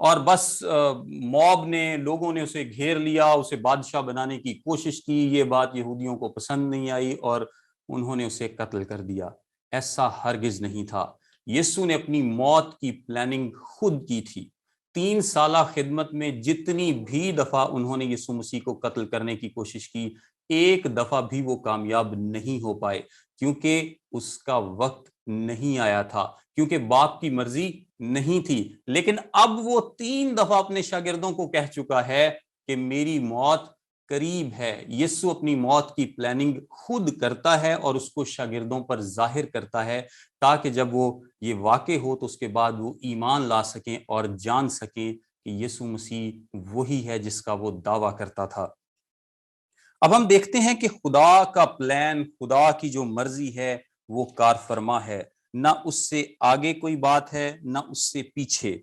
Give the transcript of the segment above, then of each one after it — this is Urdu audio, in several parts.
اور بس موب نے, لوگوں نے اسے گھیر لیا, اسے بادشاہ بنانے کی کوشش کی. یہ بات یہودیوں کو پسند نہیں آئی اور انہوں نے اسے قتل کر دیا. ایسا ہرگز نہیں تھا. یسوع نے اپنی موت کی پلاننگ خود کی تھی. 3 سالہ خدمت میں جتنی بھی دفعہ انہوں نے یسوع مسیح کو قتل کرنے کی کوشش کی, ایک دفعہ بھی وہ کامیاب نہیں ہو پائے, کیونکہ اس کا وقت نہیں آیا تھا, کیونکہ باپ کی مرضی نہیں تھی. لیکن اب وہ 3 دفعہ اپنے شاگردوں کو کہہ چکا ہے کہ میری موت قریب ہے. یسوع اپنی موت کی پلاننگ خود کرتا ہے اور اس کو شاگردوں پر ظاہر کرتا ہے, تاکہ جب وہ یہ واقع ہو تو اس کے بعد وہ ایمان لا سکیں اور جان سکیں کہ یسوع مسیح وہی ہے جس کا وہ دعویٰ کرتا تھا. اب ہم دیکھتے ہیں کہ خدا کا پلان, خدا کی جو مرضی ہے وہ کار فرما ہے. نہ اس سے آگے کوئی بات ہے, نہ اس سے پیچھے.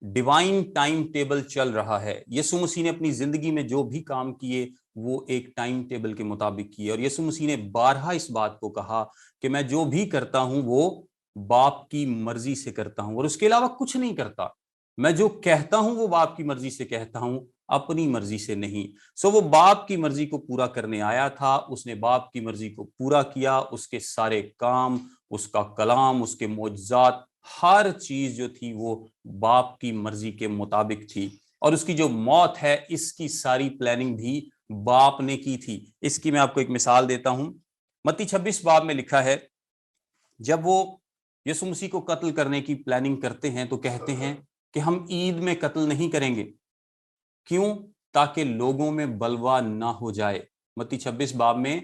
ڈیوائن ٹائم ٹیبل چل رہا ہے. یسوع مسیح نے اپنی زندگی میں جو بھی کام کیے وہ ایک ٹائم ٹیبل کے مطابق کیے, اور یسوع مسیح نے بارہا اس بات کو کہا کہ میں جو بھی کرتا ہوں وہ باپ کی مرضی سے کرتا ہوں اور اس کے علاوہ کچھ نہیں کرتا. میں جو کہتا ہوں وہ باپ کی مرضی سے کہتا ہوں, اپنی مرضی سے نہیں. وہ باپ کی مرضی کو پورا کرنے آیا تھا. اس نے باپ کی مرضی کو پورا کیا. اس کے سارے کام, اس کا کلام, اس کے معجزات, ہر چیز جو تھی وہ باپ کی مرضی کے مطابق تھی. اور اس کی جو موت ہے اس کی ساری پلاننگ بھی باپ نے کی تھی. اس کی میں آپ کو ایک مثال دیتا ہوں. متی 26 باب میں لکھا ہے, جب وہ یسوع مسیح کو قتل کرنے کی پلاننگ کرتے ہیں تو کہتے ہیں کہ ہم عید میں قتل نہیں کریں گے. کیوں؟ تاکہ لوگوں میں بلوا نہ ہو جائے. متی 26 باب میں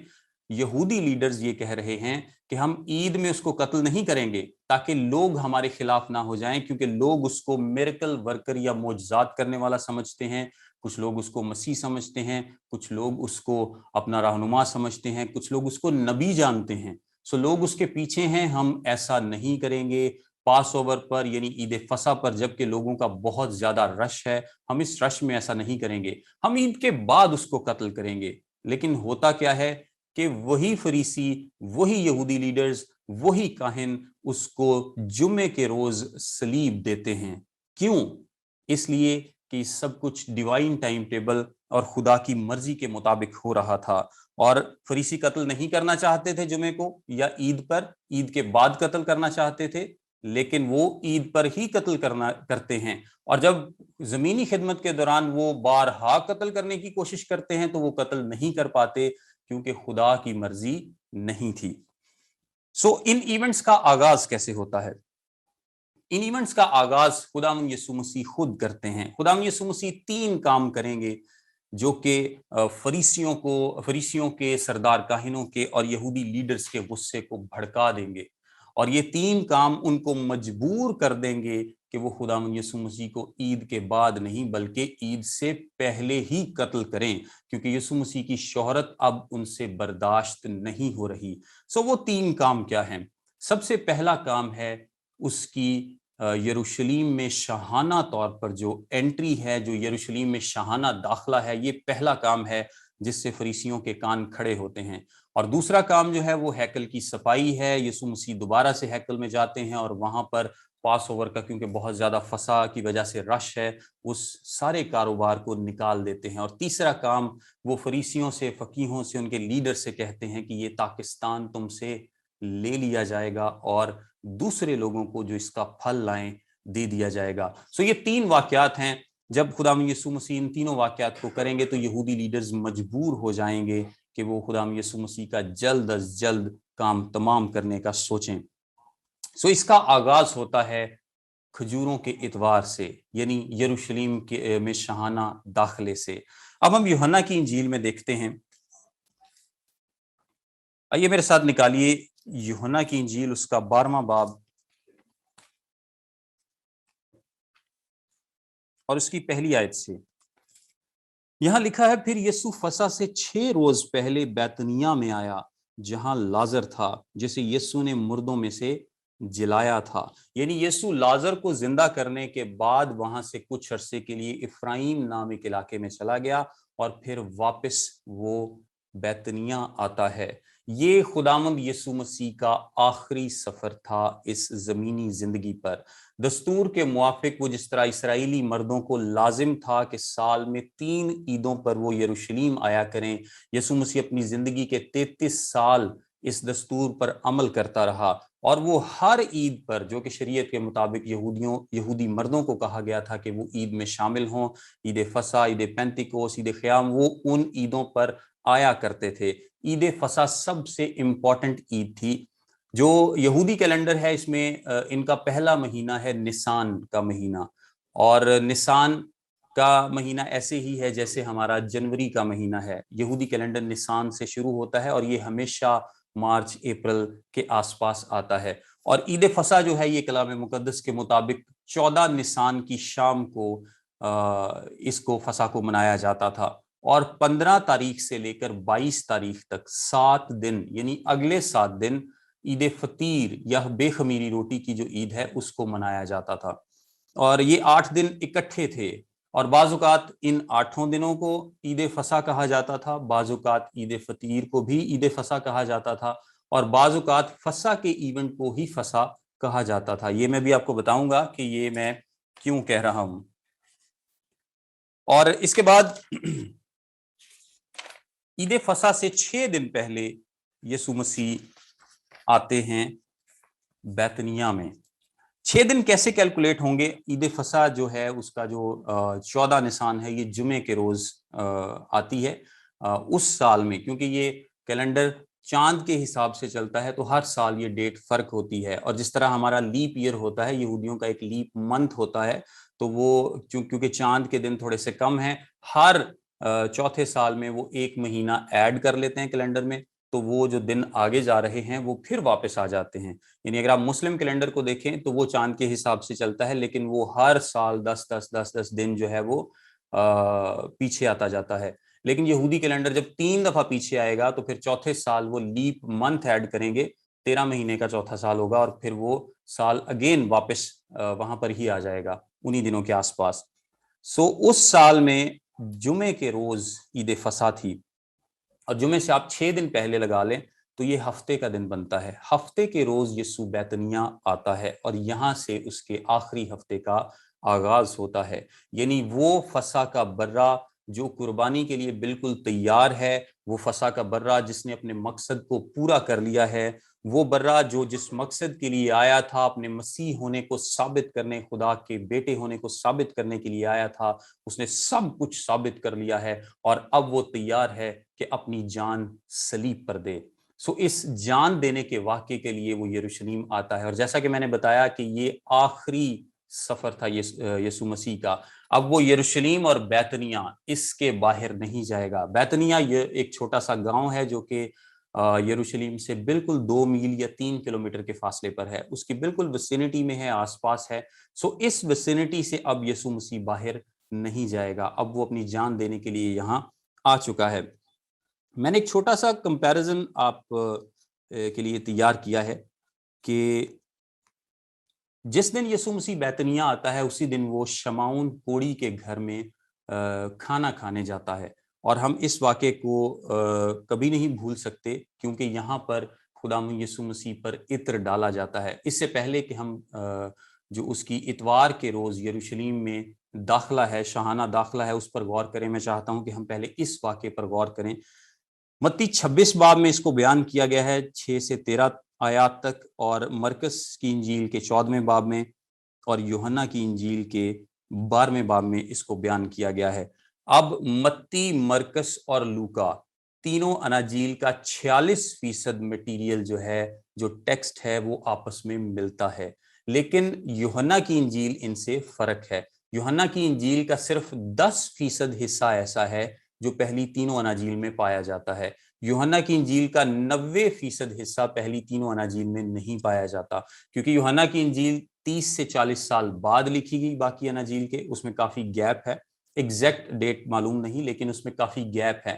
یہودی لیڈرز یہ کہہ رہے ہیں کہ ہم عید میں اس کو قتل نہیں کریں گے تاکہ لوگ ہمارے خلاف نہ ہو جائیں, کیونکہ لوگ اس کو میریکل ورکر یا معجزات کرنے والا سمجھتے ہیں. کچھ لوگ اس کو مسیح سمجھتے ہیں, کچھ لوگ اس کو اپنا رہنما سمجھتے ہیں, کچھ لوگ اس کو نبی جانتے ہیں. لوگ اس کے پیچھے ہیں. ہم ایسا نہیں کریں گے پاس اوور پر یعنی عید فصح پر, جبکہ لوگوں کا بہت زیادہ رش ہے. ہم اس رش میں ایسا نہیں کریں گے. ہم عید کے بعد اس کو قتل کریں گے. لیکن ہوتا کیا ہے کہ وہی فریسی, وہی یہودی لیڈرز, وہی کاہن اس کو جمعے کے روز صلیب دیتے ہیں. کیوں؟ اس لیے کہ سب کچھ ڈیوائن ٹائم ٹیبل اور خدا کی مرضی کے مطابق ہو رہا تھا. اور فریسی قتل نہیں کرنا چاہتے تھے جمعے کو یا عید پر, عید کے بعد قتل کرنا چاہتے تھے, لیکن وہ عید پر ہی قتل کرتے ہیں. اور جب زمینی خدمت کے دوران وہ بارہا قتل کرنے کی کوشش کرتے ہیں تو وہ قتل نہیں کر پاتے, کیونکہ خدا کی مرضی نہیں تھی. ان ایونٹس کا آغاز کیسے ہوتا ہے؟ ان ایونٹس کا آغاز خداوند یسوع مسیح خود کرتے ہیں. خداوند یسوع مسیح 3 کام کریں گے جو کہ فریسیوں کے, سردار کاہنوں کے اور یہودی لیڈرز کے غصے کو بھڑکا دیں گے. اور یہ 3 کام ان کو مجبور کر دیں گے کہ وہ خداوند یسوع مسیح کو عید کے بعد نہیں بلکہ عید سے پہلے ہی قتل کریں, کیونکہ یسوع مسیح کی شہرت اب ان سے برداشت نہیں ہو رہی. وہ 3 کام کیا ہیں؟ سب سے پہلا کام ہے اس کی یروشلیم میں شاہانہ طور پر جو انٹری ہے, جو یروشلیم میں شاہانہ داخلہ ہے, یہ پہلا کام ہے جس سے فریسیوں کے کان کھڑے ہوتے ہیں. اور دوسرا کام جو ہے وہ ہیکل کی صفائی ہے. یسوع مسیح دوبارہ سے ہیکل میں جاتے ہیں اور وہاں پر پاس اوور کا, کیونکہ بہت زیادہ فسا کی وجہ سے رش ہے, اس سارے کاروبار کو نکال دیتے ہیں. اور تیسرا کام وہ فریسیوں سے, فقیہوں سے, ان کے لیڈر سے کہتے ہیں کہ یہ پاکستان تم سے لے لیا جائے گا اور دوسرے لوگوں کو جو اس کا پھل لائیں دے دیا جائے گا. یہ 3 واقعات ہیں. جب خداوند یسوع مسیح ان تینوں واقعات کو کریں گے تو یہودی لیڈرز مجبور ہو جائیں گے کہ وہ خداوند یسوع مسیح کا جلد از جلد کام تمام کرنے کا سوچیں. اس کا آغاز ہوتا ہے کھجوروں کے اتوار سے, یعنی یروشلیم کے میں شاہانہ داخلے سے. اب ہم یوحنا کی انجیل میں دیکھتے ہیں. آئیے میرے ساتھ نکالیے یوحنا کی انجیل, اس کا 12واں باب اور اس کی پہلی آیت سے. یہاں لکھا ہے, پھر یسوع فصح سے 6 روز پہلے بیتنیہ میں آیا جہاں لازر تھا جسے یسوع نے مردوں میں سے جلایا تھا. یعنی یسوع لازر کو زندہ کرنے کے بعد وہاں سے کچھ عرصے کے لیے افرائیم نام ایک علاقے میں چلا گیا اور پھر واپس وہ بیتنیہ آتا ہے. یہ خداوند یسوع مسیح کا آخری سفر تھا اس زمینی زندگی پر۔ دستور کے موافق وہ جس طرح اسرائیلی مردوں کو لازم تھا کہ سال میں 3 عیدوں پر وہ یروشلیم آیا کریں، یسوع مسیح اپنی زندگی کے 33 سال اس دستور پر عمل کرتا رہا، اور وہ ہر عید پر جو کہ شریعت کے مطابق یہودی مردوں کو کہا گیا تھا کہ وہ عید میں شامل ہوں، عید فصح، عید پینتیکوس، عید قیام، وہ ان عیدوں پر آیا کرتے تھے۔ عید فصح سب سے امپورٹنٹ عید تھی۔ جو یہودی کیلنڈر ہے اس میں ان کا پہلا مہینہ ہے نسان کا مہینہ، اور نسان کا مہینہ ایسے ہی ہے جیسے ہمارا جنوری کا مہینہ ہے۔ یہودی کیلنڈر نسان سے شروع ہوتا ہے اور یہ ہمیشہ مارچ اپریل کے آس پاس آتا ہے۔ اور عید فصح جو ہے یہ کلام مقدس کے مطابق 14 نسان کی شام کو اس کو فصح کو منایا جاتا تھا، اور 15 تاریخ سے لے کر 22 تاریخ تک 7 دن، یعنی اگلے 7 دن عید فطیر یا بے خمیری روٹی کی جو عید ہے اس کو منایا جاتا تھا۔ اور یہ 8 دن اکٹھے تھے، اور بعض اوقات ان 8 دنوں کو عید فصح کہا جاتا تھا، بعض اوقات عید فطیر کو بھی عید فصح کہا جاتا تھا، اور بعض اوقات فصح کے ایونٹ کو ہی فصح کہا جاتا تھا۔ یہ میں بھی آپ کو بتاؤں گا کہ یہ میں کیوں کہہ رہا ہوں۔ اور اس کے بعد عید فصح سے 6 دن پہلے یسوع مسیح آتے ہیں بیتنیہ میں۔ 6 دن کیسے کیلکولیٹ ہوں گے؟ عید فصح جو ہے اس کا جو 14 نسان ہے یہ جمعے کے روز آتی ہے اس سال میں، کیونکہ یہ کیلنڈر چاند کے حساب سے چلتا ہے تو ہر سال یہ ڈیٹ فرق ہوتی ہے۔ اور جس طرح ہمارا لیپ ایئر ہوتا ہے، یہودیوں کا ایک لیپ منتھ ہوتا ہے، تو وہ کیونکہ چاند کے دن تھوڑے سے کم ہیں، ہر چوتھے سال میں وہ 1 مہینہ ایڈ کر لیتے ہیں کیلنڈر میں، تو وہ جو دن آگے جا رہے ہیں وہ پھر واپس آ جاتے ہیں۔ یعنی اگر آپ مسلم کیلنڈر کو دیکھیں تو وہ چاند کے حساب سے چلتا ہے، لیکن وہ ہر سال 10 دن جو ہے وہ پیچھے آتا جاتا ہے۔ لیکن یہودی کیلنڈر جب 3 دفعہ پیچھے آئے گا تو پھر چوتھے سال وہ لیپ منتھ ایڈ کریں گے، 13 مہینے کا چوتھا سال ہوگا، اور پھر وہ سال اگین واپس وہاں پر ہی آ جائے گا انہی دنوں کے آس پاس۔ اس سال میں جمعے کے روز عید فصح تھی، اور جمعے سے آپ 6 دن پہلے لگا لیں تو یہ ہفتے کا دن بنتا ہے۔ ہفتے کے روز یسوع بیتنیہ آتا ہے، اور یہاں سے اس کے آخری ہفتے کا آغاز ہوتا ہے۔ یعنی وہ فصح کا برہ جو قربانی کے لیے بالکل تیار ہے، وہ فصح کا برہ جس نے اپنے مقصد کو پورا کر لیا ہے، وہ برہ جو جس مقصد کے لیے آیا تھا، اپنے مسیح ہونے کو ثابت کرنے، خدا کے بیٹے ہونے کو ثابت کرنے کے لیے آیا تھا، اس نے سب کچھ ثابت کر لیا ہے، اور اب وہ تیار ہے کہ اپنی جان صلیب پر دے۔ اس جان دینے کے واقعے کے لیے وہ یروشلیم آتا ہے، اور جیسا کہ میں نے بتایا کہ یہ آخری سفر تھا یسوع مسیح کا۔ اب وہ یروشلیم اور بیتنیہ اس کے باہر نہیں جائے گا۔ بیتنیہ یہ ایک چھوٹا سا گاؤں ہے جو کہ یروشلیم سے بالکل 2 میل یا 3 کلومیٹر کے فاصلے پر ہے، اس کی بالکل وسینٹی میں ہے، آس پاس ہے۔ اس وسینٹی سے اب یسوع مسیح باہر نہیں جائے گا، اب وہ اپنی جان دینے کے لیے یہاں آ چکا ہے۔ میں نے ایک چھوٹا سا کمپیریزن آپ کے لیے تیار کیا ہے کہ جس دن یسوع مسیح بیتنیہ آتا ہے اسی دن وہ شمعون کوڑی کے گھر میں کھانا کھانے جاتا ہے، اور ہم اس واقعے کو کبھی نہیں بھول سکتے، کیونکہ یہاں پر خداوند یسوع مسیح پر عطر ڈالا جاتا ہے۔ اس سے پہلے کہ ہم جو اس کی اتوار کے روز یروشلیم میں داخلہ ہے، شاہانہ داخلہ ہے، اس پر غور کریں، میں چاہتا ہوں کہ ہم پہلے اس واقعے پر غور کریں۔ متی 26 باب میں اس کو بیان کیا گیا ہے 6 سے 13 آیات تک، اور مرکس کی انجیل کے 14ویں باب میں، اور یوحنا کی انجیل کے 12ویں باب میں اس کو بیان کیا گیا ہے۔ اب متی، مرکس اور لوکا تینوں اناجیل کا 46% مٹیریل جو ہے، جو ٹیکسٹ ہے، وہ آپس میں ملتا ہے، لیکن یوحنا کی انجیل ان سے فرق ہے۔ یوحنا کی انجیل کا صرف 10% حصہ ایسا ہے جو پہلی تینوں اناجیل میں پایا جاتا ہے۔ یوحنا کی انجیل کا 90% حصہ پہلی تینوں اناجیل میں نہیں پایا جاتا، کیونکہ یوحنا کی انجیل 30 سے 40 سال بعد لکھی گئی باقی اناجیل کے، اس میں کافی گیپ ہے، ایگزیکٹ ڈیٹ معلوم نہیں لیکن اس میں کافی گیپ ہے۔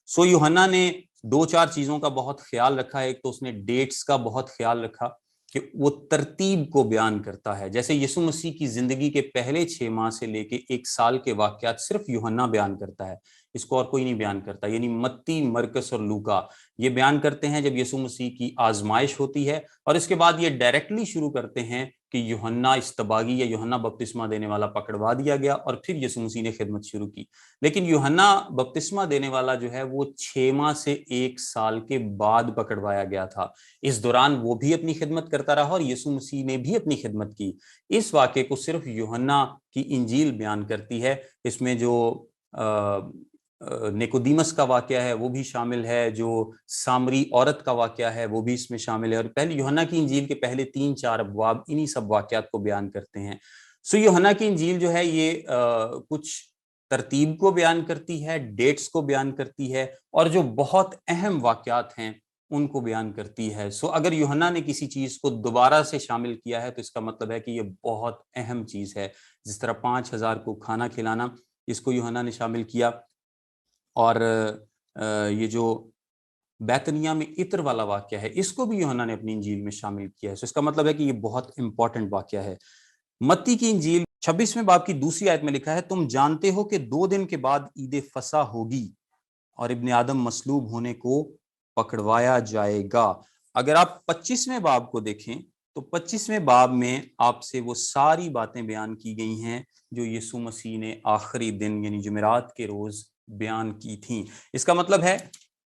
یوحنا نے 2-4 چیزوں کا بہت خیال رکھا ہے۔ ایک تو اس نے ڈیٹس کا بہت خیال رکھا کہ وہ ترتیب کو بیان کرتا ہے، جیسے یسوع مسیح کی زندگی کے پہلے 6 ماہ سے لے کے 1 سال کے واقعات صرف یوحنا بیان کرتا ہے، اس کو اور کوئی نہیں بیان کرتا. یعنی متی، مرکس اور لوکا یہ بیان کرتے ہیں جب یسوع مسیح کی آزمائش ہوتی ہے, اور اس کے بعد یہ ڈائریکٹلی شروع کرتے ہیں کہ یوحنا استباغی یا یوحنا بپتسمہ دینے والا پکڑوا دیا گیا اور پھر یسوع مسیح نے خدمت شروع کی. لیکن یوحنا بپتسمہ دینے والا جو ہے وہ 6 ماہ سے 1 سال کے بعد پکڑوایا گیا تھا. اس دوران وہ بھی اپنی خدمت کرتا رہا اور یسوع مسیح نے بھی اپنی خدمت کی. اس واقعے کو صرف یوحنا کی انجیل بیان کرتی ہے. اس میں جو نیکودیمس کا واقعہ ہے وہ بھی شامل ہے, جو سامری عورت کا واقعہ ہے وہ بھی اس میں شامل ہے, اور پہلے یوحنا کی انجیل کے پہلے 3-4 ابواب انہی سب واقعات کو بیان کرتے ہیں. سو یوحنا کی انجیل جو ہے یہ کچھ ترتیب کو بیان کرتی ہے, ڈیٹس کو بیان کرتی ہے, اور جو بہت اہم واقعات ہیں ان کو بیان کرتی ہے. سو اگر یوحنا نے کسی چیز کو دوبارہ سے شامل کیا ہے تو اس کا مطلب ہے کہ یہ بہت اہم چیز ہے. جس طرح 5000 کو کھانا کھلانا, اس کو یوحنا نے شامل کیا, اور یہ جو بیتنیہ میں عطر والا واقعہ ہے اس کو بھی یوحنا نے اپنی انجیل میں شامل کیا ہے. سو اس کا مطلب ہے کہ یہ بہت امپورٹنٹ واقعہ ہے. متی کی انجیل 26ویں باب کی 2 آیت میں لکھا ہے, تم جانتے ہو کہ 2 دن کے بعد عید فصح ہوگی اور ابن آدم مصلوب ہونے کو پکڑوایا جائے گا. اگر آپ 25ویں باب کو دیکھیں تو 25ویں باب میں آپ سے وہ ساری باتیں بیان کی گئی ہیں جو یسوع مسیح نے آخری دن یعنی جمعرات کے روز بیان کی تھیں. اس کا مطلب ہے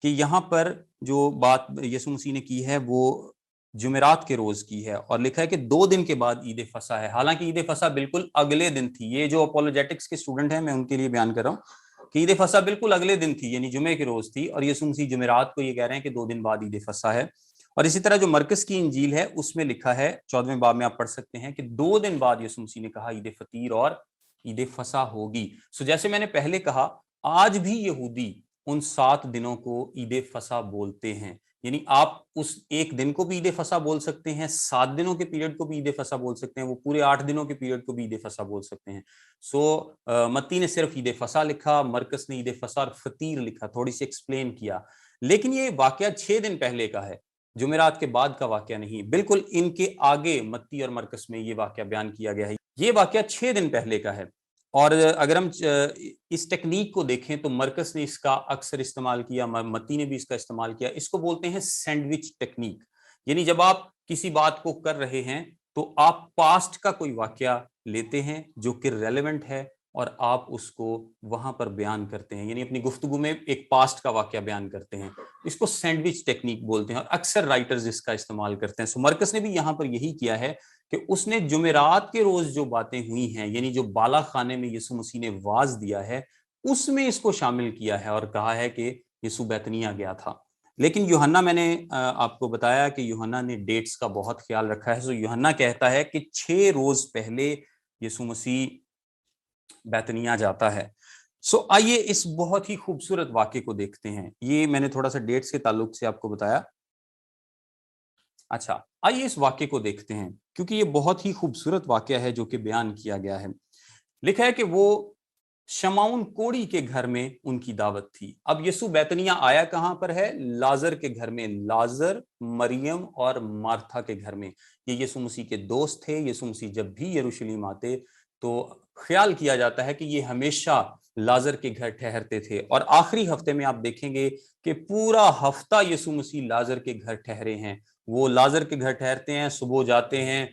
کہ یہاں پر جو بات یسوع مسیح نے کی ہے وہ جمعرات کے روز کی ہے, اور لکھا ہے کہ 2 دن کے بعد عید فصح ہے. حالانکہ عید فصح بالکل اگلے دن تھی. یہ جو اپولوجیٹکس کے اسٹوڈنٹ ہیں میں ان کے لیے بیان کر رہا ہوں کہ عید فصح بالکل اگلے دن تھی, یعنی جمعے کے روز تھی, اور یسوع مسیح جمعرات کو یہ کہہ رہے ہیں کہ 2 دن بعد عید فصح ہے. اور اسی طرح جو مرکز کی انجیل ہے اس میں لکھا ہے 14ویں باب میں آپ پڑھ سکتے ہیں کہ 2 دن بعد یسوع مسیح نے کہا عید فطیر اور عید فصح ہوگی. سو جیسے میں نے پہلے کہا, آج بھی یہودی ان 7 دنوں کو عید فصح بولتے ہیں. یعنی آپ اس ایک دن کو بھی عید فصح بول سکتے ہیں, 7 دنوں کے پیریڈ کو بھی عید فصح بول سکتے ہیں, وہ پورے 8 دنوں کے پیریڈ کو بھی عید فصح بول سکتے ہیں. سو متی نے صرف عید فصح لکھا, مرکز نے عید فصح اور فطیر لکھا, تھوڑی سی ایکسپلین کیا. لیکن یہ واقعہ 6 دن پہلے کا ہے, جمعرات کے بعد کا واقعہ نہیں. بالکل ان کے آگے متی اور مرکز میں یہ واقعہ بیان کیا گیا ہے. یہ واقعہ 6 دن پہلے کا ہے. اور اگر ہم اس ٹیکنیک کو دیکھیں تو مرکز نے اس کا اکثر استعمال کیا, متی نے بھی اس کا استعمال کیا. اس کو بولتے ہیں سینڈوچ ٹیکنیک. یعنی جب آپ کسی بات کو کر رہے ہیں تو آپ پاسٹ کا کوئی واقعہ لیتے ہیں جو کہ ریلیونٹ ہے اور آپ اس کو وہاں پر بیان کرتے ہیں, یعنی اپنی گفتگو میں ایک پاسٹ کا واقعہ بیان کرتے ہیں. اس کو سینڈوچ ٹیکنیک بولتے ہیں اور اکثر رائٹرز اس کا استعمال کرتے ہیں. سو مرکز نے بھی یہاں پر یہی کیا ہے کہ اس نے جمعرات کے روز جو باتیں ہوئی ہیں, یعنی جو بالا خانے میں یسوع مسیح نے واعظ دیا ہے, اس میں اس کو شامل کیا ہے اور کہا ہے کہ یسوع بیتنیہ گیا تھا. لیکن یوحنا, میں نے آپ کو بتایا کہ یوحنا نے ڈیٹس کا بہت خیال رکھا ہے. سو یوحنا کہتا ہے کہ 6 روز پہلے یسوع مسیح بیتنیہ جاتا ہے. سو آئیے اس بہت ہی خوبصورت واقعے کو دیکھتے ہیں. یہ میں نے تھوڑا سا ڈیٹس کے تعلق سے آپ کو بتایا. اچھا, آئیے اس واقعے کو دیکھتے ہیں کیونکہ یہ بہت ہی خوبصورت واقعہ ہے جو کہ بیان کیا گیا ہے. لکھا ہے کہ وہ شمعون کوڑی کے گھر میں ان کی دعوت تھی. اب یسوع بیتنیہ آیا کہاں پر ہے؟ لازر کے گھر میں. لازر, مریم اور مارتھا کے گھر میں. یہ یسوع مسیح کے دوست تھے. یسوع مسیح جب بھی یروشلم آتے تو خیال کیا جاتا ہے کہ یہ ہمیشہ لازر کے گھر ٹھہرتے تھے, اور آخری ہفتے میں آپ دیکھیں گے کہ پورا ہفتہ یسوع مسیح لازر کے گھر ٹھہرے ہیں. وہ لازر کے گھر ٹھہرتے ہیں, صبح جاتے ہیں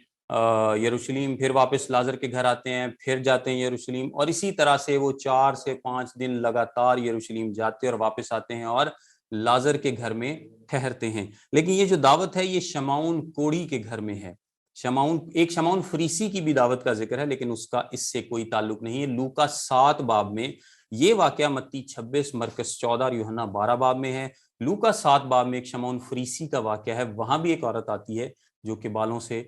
یروشلم, پھر واپس لازر کے گھر آتے ہیں, پھر جاتے ہیں یروشلم, اور اسی طرح سے وہ 4 سے 5 دن لگاتار یروشلم جاتے اور واپس آتے ہیں اور لازر کے گھر میں ٹھہرتے ہیں. لیکن یہ جو دعوت ہے یہ شمعون کوڑی کے گھر میں ہے. ایک شمعون فریسی کی بھی دعوت کا ذکر ہے لیکن اس کا اس سے کوئی تعلق نہیں ہے. لوکا 7 باب میں یہ واقعہ, متی 26, مرکز 14 اور یوحنا 12 باب میں ہے. لوکا 7 باب میں ایک شمعون فریسی کا واقعہ ہے. وہاں بھی ایک عورت آتی ہے جو کہ بالوں سے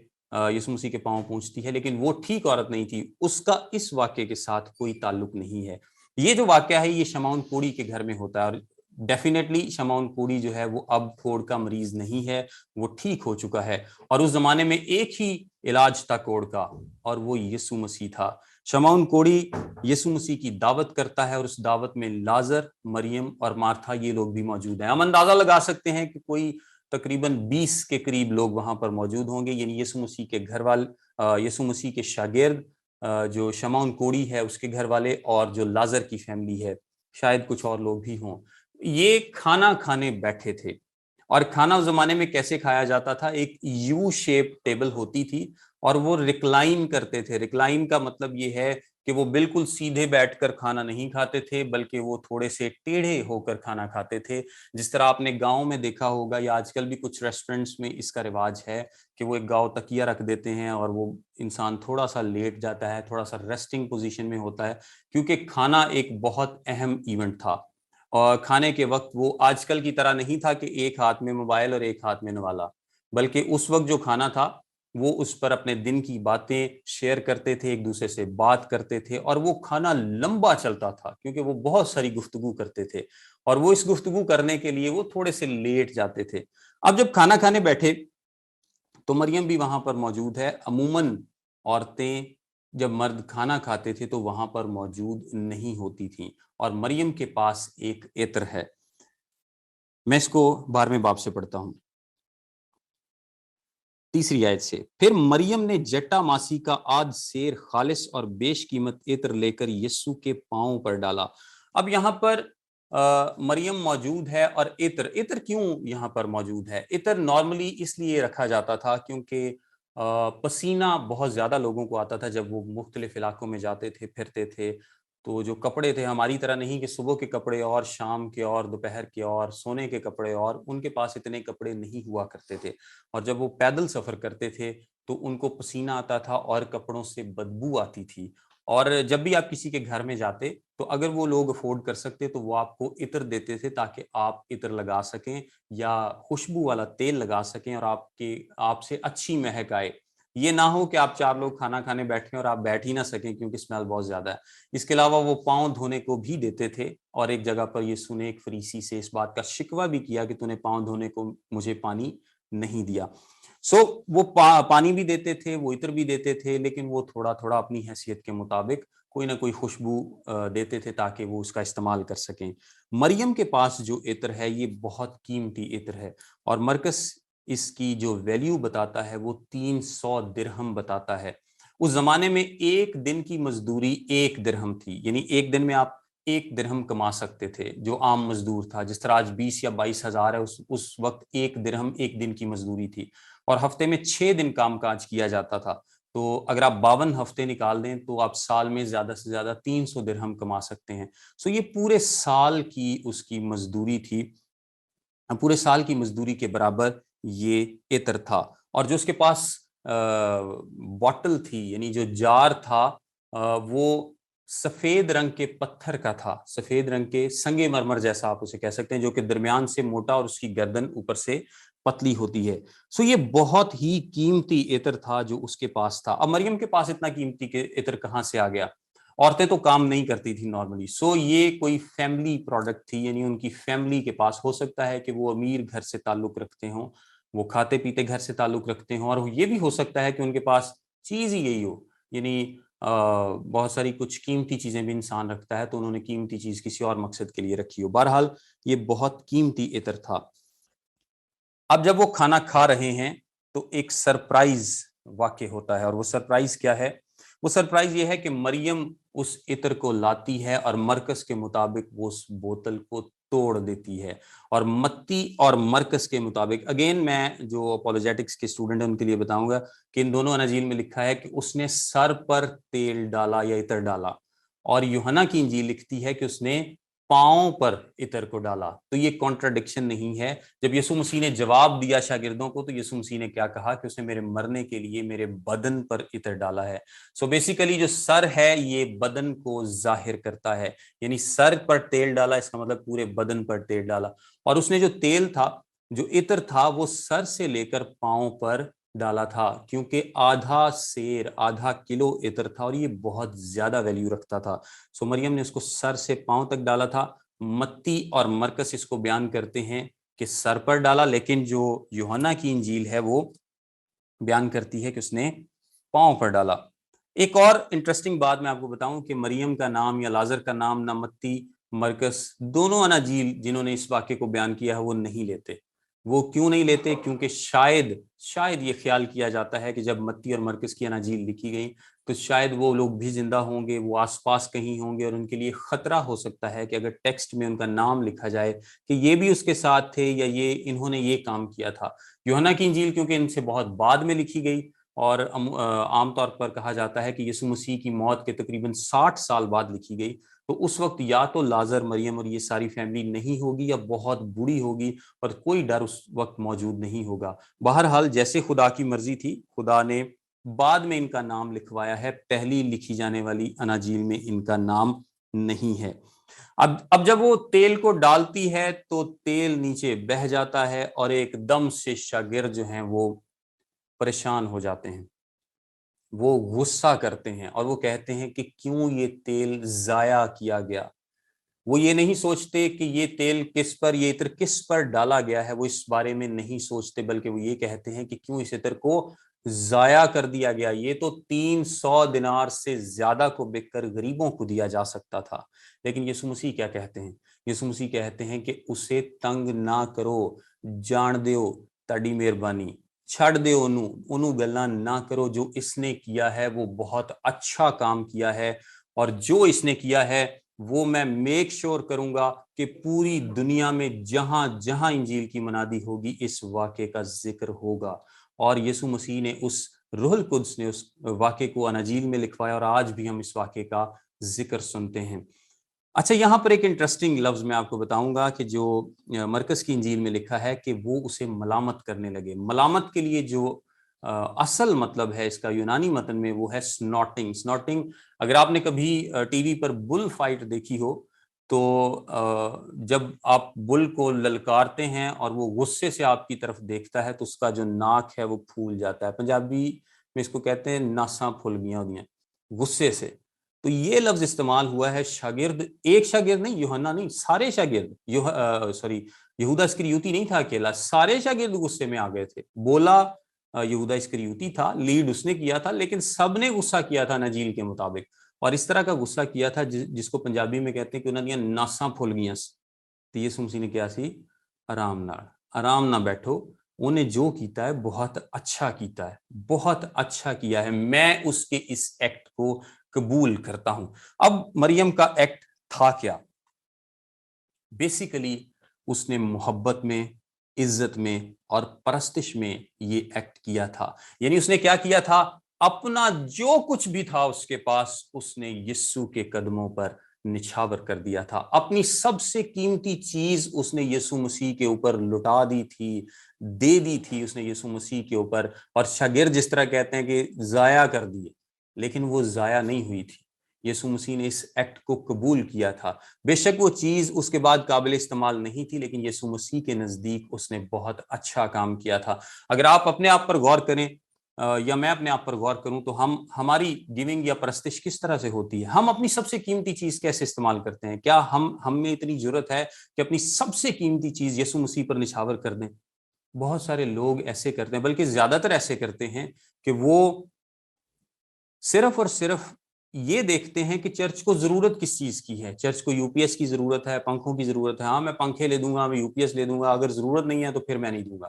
یسوع مسیح کے پاؤں پوچھتی ہے, لیکن وہ ٹھیک عورت نہیں تھی. اس کا اس واقعے کے ساتھ کوئی تعلق نہیں ہے. یہ جو واقعہ ہے یہ شمعون کوڑی کے گھر میں ہوتا ہے, اور ڈیفینیٹلی شمعون کوڑی جو ہے وہ اب کوڑ کا مریض نہیں ہے, وہ ٹھیک ہو چکا ہے. اور اس زمانے میں ایک ہی علاج تھا کوڑ کا, اور وہ یسوع مسیح تھا. شمعون کوڑی یسوع مسیح کی دعوت کرتا ہے, اور اس دعوت میں لازر, مریم اور مارتھا یہ لوگ بھی موجود ہیں. ہم اندازہ لگا سکتے ہیں کہ کوئی تقریباً 20 کے قریب لوگ وہاں پر موجود ہوں گے. یعنی یسوع مسیح کے گھر والے, یسوع مسیح کے شاگرد, جو شمعون کوڑی ہے اس کے گھر والے, اور جو لازر کی فیملی ہے شاید کچھ اور لوگ بھی ہوں. یہ کھانا کھانے بیٹھے تھے, اور کھانا اس زمانے میں کیسے کھایا جاتا تھا؟ ایک یو شیپ ٹیبل ہوتی تھی اور وہ ریکلائن کرتے تھے. ریکلائن کا مطلب یہ ہے کہ وہ بالکل سیدھے بیٹھ کر کھانا نہیں کھاتے تھے, بلکہ وہ تھوڑے سے ٹیڑھے ہو کر کھانا کھاتے تھے. جس طرح آپ نے گاؤں میں دیکھا ہوگا, یا آج کل بھی کچھ ریسٹورینٹس میں اس کا رواج ہے کہ وہ ایک گاؤں تکیہ رکھ دیتے ہیں اور وہ انسان تھوڑا سا لیٹ جاتا ہے, تھوڑا سا ریسٹنگ پوزیشن میں ہوتا ہے, کیونکہ کھانا ایک بہت اہم ایونٹ تھا. اور کھانے کے وقت وہ آج کل کی طرح نہیں تھا کہ ایک ہاتھ میں موبائل اور ایک ہاتھ میں نوالا, بلکہ اس وقت جو کھانا تھا وہ اس پر اپنے دن کی باتیں شیئر کرتے تھے, ایک دوسرے سے بات کرتے تھے, اور وہ کھانا لمبا چلتا تھا کیونکہ وہ بہت ساری گفتگو کرتے تھے, اور وہ اس گفتگو کرنے کے لیے وہ تھوڑے سے لیٹ جاتے تھے. اب جب کھانا کھانے بیٹھے تو مریم بھی وہاں پر موجود ہے. عموماً عورتیں جب مرد کھانا کھاتے تھے تو وہاں پر موجود نہیں ہوتی تھیں, اور مریم کے پاس ایک عطر ہے. میں اس کو 12ویں باب سے پڑھتا ہوں, 3 آیت سے. پھر مریم نے جٹا ماسی کا آدھ سیر خالص اور بیش قیمت عطر لے کر یسوع کے پاؤں پر ڈالا. اب یہاں پر مریم موجود ہے, اور عطر کیوں یہاں پر موجود ہے؟ عطر نارملی اس لیے رکھا جاتا تھا کیونکہ پسینہ بہت زیادہ لوگوں کو آتا تھا جب وہ مختلف علاقوں میں جاتے تھے, پھرتے تھے. تو جو کپڑے تھے ہماری طرح نہیں کہ صبح کے کپڑے اور شام کے اور دوپہر کے اور سونے کے کپڑے, اور ان کے پاس اتنے کپڑے نہیں ہوا کرتے تھے. اور جب وہ پیدل سفر کرتے تھے تو ان کو پسینہ آتا تھا اور کپڑوں سے بدبو آتی تھی. اور جب بھی آپ کسی کے گھر میں جاتے تو اگر وہ لوگ افورڈ کر سکتے تو وہ آپ کو عطر دیتے تھے تاکہ آپ عطر لگا سکیں یا خوشبو والا تیل لگا سکیں اور آپ سے اچھی مہک آئے. یہ نہ ہو کہ آپ 4 لوگ کھانا کھانے بیٹھیں اور آپ بیٹھ ہی نہ سکیں کیونکہ اسمیل بہت زیادہ ہے. اس کے علاوہ وہ پاؤں دھونے کو بھی دیتے تھے, اور ایک جگہ پر یسوع نے ایک فریسی سے اس بات کا شکوہ بھی کیا کہ تو نے پاؤں دھونے کو مجھے پانی نہیں دیا. وہ پانی بھی دیتے تھے, وہ عطر بھی دیتے تھے, لیکن وہ تھوڑا تھوڑا اپنی حیثیت کے مطابق کوئی نہ کوئی خوشبو دیتے تھے تاکہ وہ اس کا استعمال کر سکیں. مریم کے پاس جو عطر ہے یہ بہت قیمتی عطر ہے, اور مرکز اس کی جو ویلیو بتاتا ہے وہ 300 درہم بتاتا ہے. اس زمانے میں ایک دن کی مزدوری 1 درہم تھی, یعنی ایک دن میں آپ 1 درہم کما سکتے تھے جو عام مزدور تھا. جس طرح آج 20 یا 22 ہزار ہے, اس وقت 1 درہم 1 دن کی مزدوری تھی, اور ہفتے میں 6 دن کام کاج کیا جاتا تھا. تو اگر آپ 52 ہفتے نکال دیں تو آپ سال میں زیادہ سے زیادہ 300 درہم کما سکتے ہیں. یہ پورے سال کی اس کی مزدوری تھی, پورے سال کی مزدوری کے برابر یہ عطر تھا. اور جو اس کے پاس باٹل تھی, یعنی جو جار تھا, وہ سفید رنگ کے پتھر کا تھا, سفید رنگ کے سنگ مرمر جیسا آپ اسے کہہ سکتے ہیں, جو کہ درمیان سے موٹا اور اس کی گردن اوپر سے پتلی ہوتی ہے. یہ بہت ہی قیمتی عطر تھا جو اس کے پاس تھا. اب مریم کے پاس اتنا قیمتی عطر کہاں سے آ گیا؟ عورتیں تو کام نہیں کرتی تھی نارملی, یہ کوئی فیملی پروڈکٹ تھی, یعنی ان کی فیملی کے پاس. ہو سکتا ہے کہ وہ امیر گھر سے تعلق رکھتے ہوں, وہ کھاتے پیتے گھر سے تعلق رکھتے ہوں, اور یہ بھی ہو سکتا ہے کہ ان کے پاس چیز ہی یہی ہو, یعنی بہت ساری کچھ قیمتی چیزیں بھی انسان رکھتا ہے تو انہوں نے قیمتی چیز کسی اور مقصد کے لیے رکھی ہو. بہرحال یہ بہت قیمتی عطر تھا. اب جب وہ کھانا کھا رہے ہیں تو ایک سرپرائز واقع ہوتا ہے, اور وہ سرپرائز کیا ہے؟ وہ سرپرائز یہ ہے کہ مریم اس عطر کو لاتی ہے اور مرکز کے مطابق وہ اس بوتل کو توڑ دیتی ہے. اور متی اور مرکز کے مطابق, اگین میں جو اپولوجیٹکس کے اسٹوڈنٹ ہیں ان کے لیے بتاؤں گا کہ ان دونوں اناجیل میں لکھا ہے کہ اس نے سر پر تیل ڈالا یا عطر ڈالا, اور یوحنا کی انجیل لکھتی ہے کہ اس نے پاؤں پر عطر کو ڈالا. تو یہ کانٹراڈکشن نہیں ہے. جب یسوع مسیح نے جواب دیا شاگردوں کو تو یسوع مسیح نے کیا کہا کہ اس نے میرے مرنے کے لیے میرے بدن پر عطر ڈالا ہے. بیسیکلی جو سر ہے یہ بدن کو ظاہر کرتا ہے, یعنی سر پر تیل ڈالا اس کا مطلب پورے بدن پر تیل ڈالا. اور اس نے جو تیل تھا, جو عطر تھا, وہ سر سے لے کر پاؤں پر ڈالا تھا, کیونکہ آدھا سیر, آدھا کلو عطر تھا, اور یہ بہت زیادہ ویلیو رکھتا تھا. مریم نے اس کو سر سے پاؤں تک ڈالا تھا. متی اور مرکز اس کو بیان کرتے ہیں کہ سر پر ڈالا, لیکن جو یوحنا کی انجیل ہے وہ بیان کرتی ہے کہ اس نے پاؤں پر ڈالا. ایک اور انٹرسٹنگ بات میں آپ کو بتاؤں کہ مریم کا نام یا لازر کا نام نہ متی مرکز دونوں اناجیل جنہوں نے اس واقعے کو بیان کیا ہے وہ نہیں لیتے. وہ کیوں نہیں لیتے؟ کیونکہ شاید یہ خیال کیا جاتا ہے کہ جب متی اور مرکز کی اناجیل لکھی گئی تو شاید وہ لوگ بھی زندہ ہوں گے، وہ آس پاس کہیں ہوں گے، اور ان کے لیے خطرہ ہو سکتا ہے کہ اگر ٹیکسٹ میں ان کا نام لکھا جائے کہ یہ بھی اس کے ساتھ تھے یا یہ انہوں نے یہ کام کیا تھا۔ یوحنا کی انجیل کیونکہ ان سے بہت بعد میں لکھی گئی، اور عام طور پر کہا جاتا ہے کہ یسوع مسیح کی موت کے تقریباً 60 سال بعد لکھی گئی، تو اس وقت یا تو لازر، مریم اور یہ ساری فیملی نہیں ہوگی یا بہت بوڑھی ہوگی، اور کوئی ڈر اس وقت موجود نہیں ہوگا۔ بہرحال جیسے خدا کی مرضی تھی، خدا نے بعد میں ان کا نام لکھوایا ہے، پہلی لکھی جانے والی اناجیل میں ان کا نام نہیں ہے۔ اب جب وہ تیل کو ڈالتی ہے تو تیل نیچے بہہ جاتا ہے، اور ایک دم سے شاگرد جو ہیں وہ پریشان ہو جاتے ہیں، وہ غصہ کرتے ہیں، اور وہ کہتے ہیں کہ کیوں یہ تیل ضائع کیا گیا۔ وہ یہ نہیں سوچتے کہ یہ تیل کس پر، یہ عطر کس پر ڈالا گیا ہے، وہ اس بارے میں نہیں سوچتے، بلکہ وہ یہ کہتے ہیں کہ کیوں اس عطر کو ضائع کر دیا گیا، یہ تو 300 دینار سے زیادہ کو بک کر غریبوں کو دیا جا سکتا تھا۔ لیکن یسوع مسیح کیا کہتے ہیں؟ یسوع مسیح کہتے ہیں کہ اسے تنگ نہ کرو، جان دیو تاڈی مہربانی، چھڑ دے انہوں گلاں نہ کرو، جو اس نے کیا ہے وہ بہت اچھا کام کیا ہے، اور جو اس نے کیا ہے وہ میں میک شور کروں گا کہ پوری دنیا میں جہاں جہاں انجیل کی منادی ہوگی اس واقعے کا ذکر ہوگا۔ اور یسوع مسیح نے روح القدس نے اس واقعے کو اناجیل میں لکھوایا، اور آج بھی ہم اس واقعے کا ذکر سنتے ہیں۔ اچھا، یہاں پر ایک انٹرسٹنگ لفظ میں آپ کو بتاؤں گا کہ جو مرکز کی انجیل میں لکھا ہے کہ وہ اسے ملامت کرنے لگے۔ ملامت کے لیے جو اصل مطلب ہے اس کا یونانی متن میں، وہ ہے سنوٹنگ۔ سنوٹنگ، اگر آپ نے کبھی ٹی وی پر بل فائٹ دیکھی ہو تو جب آپ بل کو للکارتے ہیں اور وہ غصے سے آپ کی طرف دیکھتا ہے تو اس کا جو ناک ہے وہ پھول جاتا ہے۔ پنجابی میں اس کو کہتے ہیں ناساں پھول گیاں ہوندیاں غصے سے۔ تو یہ لفظ استعمال ہوا ہے شاگرد، ایک شاگرد نہیں، یوحنا نہیں، سارے شاگرد، یہودا اسکریوتی نہیں تھا اکیلا، سارے شاگرد غصے میں آ گئے تھے۔ بولا یہودا اسکریوتی تھا، لیڈ اس نے کیا تھا، لیکن سب نے غصہ کیا تھا انجیل کے مطابق، اور اس طرح کا غصہ کیا تھا جس کو پنجابی میں کہتے ہیں کہ انہوں نے ناساں پھل گیاں۔ تو یسوع مسیح نے کیا سی؟ آرام نہ بیٹھو، انہیں جو کیتا ہے بہت اچھا کیتا ہے، بہت اچھا کیا ہے، میں اس کے اس ایکٹ کو قبول کرتا ہوں۔ اب مریم کا ایکٹ تھا کیا؟ بیسیکلی اس نے محبت میں، عزت میں اور پرستش میں یہ ایکٹ کیا تھا۔ یعنی اس نے کیا کیا تھا؟ اپنا جو کچھ بھی تھا اس کے پاس، اس نے یسوع کے قدموں پر نچھاور کر دیا تھا۔ اپنی سب سے قیمتی چیز اس نے یسوع مسیح کے اوپر لٹا دی تھی، دے دی تھی اس نے یسوع مسیح کے اوپر۔ اور شاگرد جس طرح کہتے ہیں کہ ضائع کر دیے، لیکن وہ ضائع نہیں ہوئی تھی۔ یسوع مسیح نے اس ایکٹ کو قبول کیا تھا۔ بے شک وہ چیز اس کے بعد قابل استعمال نہیں تھی، لیکن یسوع مسیح کے نزدیک اس نے بہت اچھا کام کیا تھا۔ اگر آپ اپنے آپ پر غور کریں یا میں اپنے آپ پر غور کروں تو ہماری گیونگ یا پرستش کس طرح سے ہوتی ہے؟ ہم اپنی سب سے قیمتی چیز کیسے استعمال کرتے ہیں؟ کیا ہم میں اتنی جرت ہے کہ اپنی سب سے قیمتی چیز یسوع مسیح پر نچھاور کر دیں؟ بہت سارے لوگ ایسے کرتے ہیں، بلکہ زیادہ تر ایسے کرتے ہیں کہ وہ صرف اور صرف یہ دیکھتے ہیں کہ چرچ کو ضرورت کس چیز کی ہے۔ چرچ کو یو پی ایس کی ضرورت ہے، پنکھوں کی ضرورت ہے، ہاں میں پنکھے لے دوں گا، میں یو پی ایس لے دوں گا، اگر ضرورت نہیں ہے تو پھر میں نہیں دوں گا۔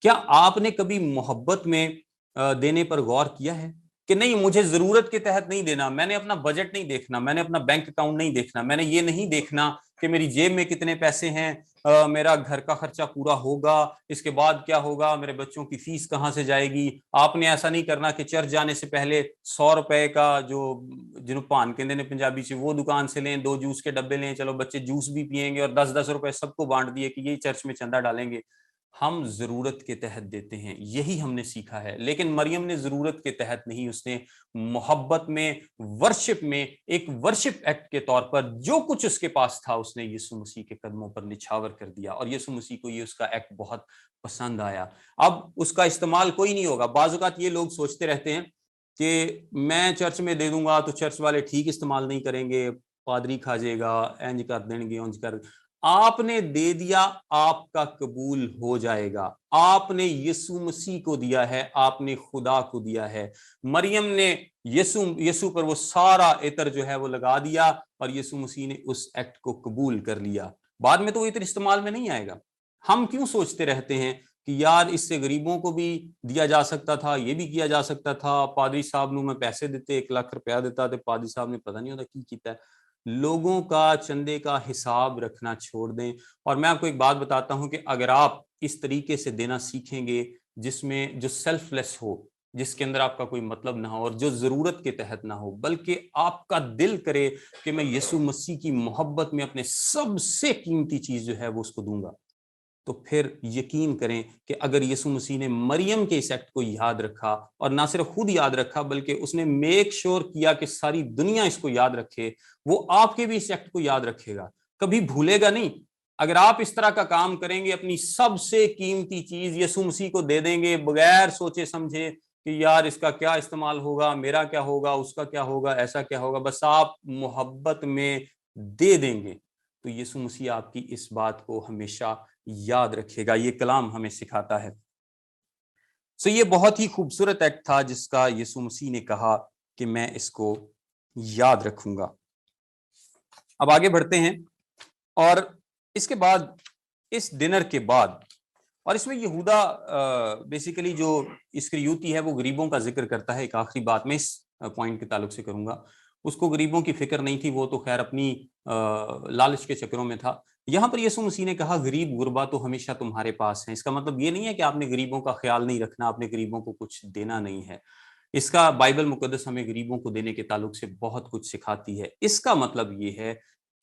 کیا آپ نے کبھی محبت میں دینے پر غور کیا ہے کہ نہیں، مجھے ضرورت کے تحت نہیں دینا، میں نے اپنا بجٹ نہیں دیکھنا، میں نے اپنا بینک اکاؤنٹ نہیں دیکھنا، میں نے یہ نہیں دیکھنا کہ میری جیب میں کتنے پیسے ہیں، میرا گھر کا خرچہ پورا ہوگا، اس کے بعد کیا ہوگا، میرے بچوں کی فیس کہاں سے جائے گی۔ آپ نے ایسا نہیں کرنا کہ چرچ جانے سے پہلے 100 روپے کا جو جنہوں پان کہندے نے پنجابی سے، وہ دکان سے لیں، 2 جوس کے ڈبے لیں، چلو بچے جوس بھی پیئیں گے، اور 10-10 روپے سب کو بانٹ دیے کہ یہ چرچ میں چندہ ڈالیں گے۔ ہم ضرورت کے تحت دیتے ہیں، یہی ہم نے سیکھا ہے۔ لیکن مریم نے ضرورت کے تحت نہیں، اس نے محبت میں، ورشپ میں، ایک ورشپ ایکٹ کے طور پر جو کچھ اس کے پاس تھا اس نے یسوع مسیح کے قدموں پر نچھاور کر دیا، اور یسوع مسیح کو یہ اس کا ایکٹ بہت پسند آیا۔ اب اس کا استعمال کوئی نہیں ہوگا۔ بعض اوقات یہ لوگ سوچتے رہتے ہیں کہ میں چرچ میں دے دوں گا تو چرچ والے ٹھیک استعمال نہیں کریں گے، پادری کھا جائے گا، اینج کر دیں گے، اونج کر۔ آپ نے دے دیا، آپ کا قبول ہو جائے گا۔ آپ نے یسوع مسیح کو دیا ہے، آپ نے خدا کو دیا ہے۔ مریم نے یسوع پر وہ سارا عطر جو ہے وہ لگا دیا، اور یسوع مسیح نے اس ایکٹ کو قبول کر لیا۔ بعد میں تو وہ عطر استعمال میں نہیں آئے گا۔ ہم کیوں سوچتے رہتے ہیں کہ یار اس سے غریبوں کو بھی دیا جا سکتا تھا, یہ بھی کیا جا سکتا تھا, پادری صاحب نو میں پیسے دیتے, 1 لاکھ روپیہ دیتا تے پادری صاحب نے پتہ نہیں ہوتا کی کیتا ہے. لوگوں کا چندے کا حساب رکھنا چھوڑ دیں. اور میں آپ کو ایک بات بتاتا ہوں کہ اگر آپ اس طریقے سے دینا سیکھیں گے جس میں جو سیلف لیس ہو, جس کے اندر آپ کا کوئی مطلب نہ ہو اور جو ضرورت کے تحت نہ ہو, بلکہ آپ کا دل کرے کہ میں یسوع مسیح کی محبت میں اپنے سب سے قیمتی چیز جو ہے وہ اس کو دوں گا, تو پھر یقین کریں کہ اگر یسوع مسیح نے مریم کے اس ایکٹ کو یاد رکھا, اور نہ صرف خود یاد رکھا بلکہ اس نے میک شور کیا کہ ساری دنیا اس کو یاد رکھے, وہ آپ کے بھی اس ایکٹ کو یاد رکھے گا, کبھی بھولے گا نہیں. اگر آپ اس طرح کا کام کریں گے, اپنی سب سے قیمتی چیز یسوع مسیح کو دے دیں گے بغیر سوچے سمجھے کہ یار اس کا کیا استعمال ہوگا, میرا کیا ہوگا, اس کا کیا ہوگا, ایسا کیا ہوگا, بس آپ محبت میں دے دیں گے, تو یسوع مسیح آپ کی اس بات کو ہمیشہ یاد رکھے گا. یہ کلام ہمیں سکھاتا ہے. یہ بہت ہی خوبصورت ایکٹ تھا جس کا یسوع مسیح نے کہا کہ میں اس کو یاد رکھوں گا. اب آگے بڑھتے ہیں, اور اس کے بعد, اس ڈنر کے بعد, اور اس میں یہودا بیسیکلی جو اسکریوتی ہے وہ غریبوں کا ذکر کرتا ہے. ایک آخری بات میں اس پوائنٹ کے تعلق سے کروں گا. اس کو غریبوں کی فکر نہیں تھی, وہ تو خیر اپنی لالچ کے چکروں میں تھا. یہاں پر یسوع مسیح نے کہا غریب غربا تو ہمیشہ تمہارے پاس ہیں. اس کا مطلب یہ نہیں ہے کہ آپ نے غریبوں کا خیال نہیں رکھنا, آپ نے غریبوں کو کچھ دینا نہیں ہے. اس کا بائبل مقدس ہمیں غریبوں کو دینے کے تعلق سے بہت کچھ سکھاتی ہے. اس کا مطلب یہ ہے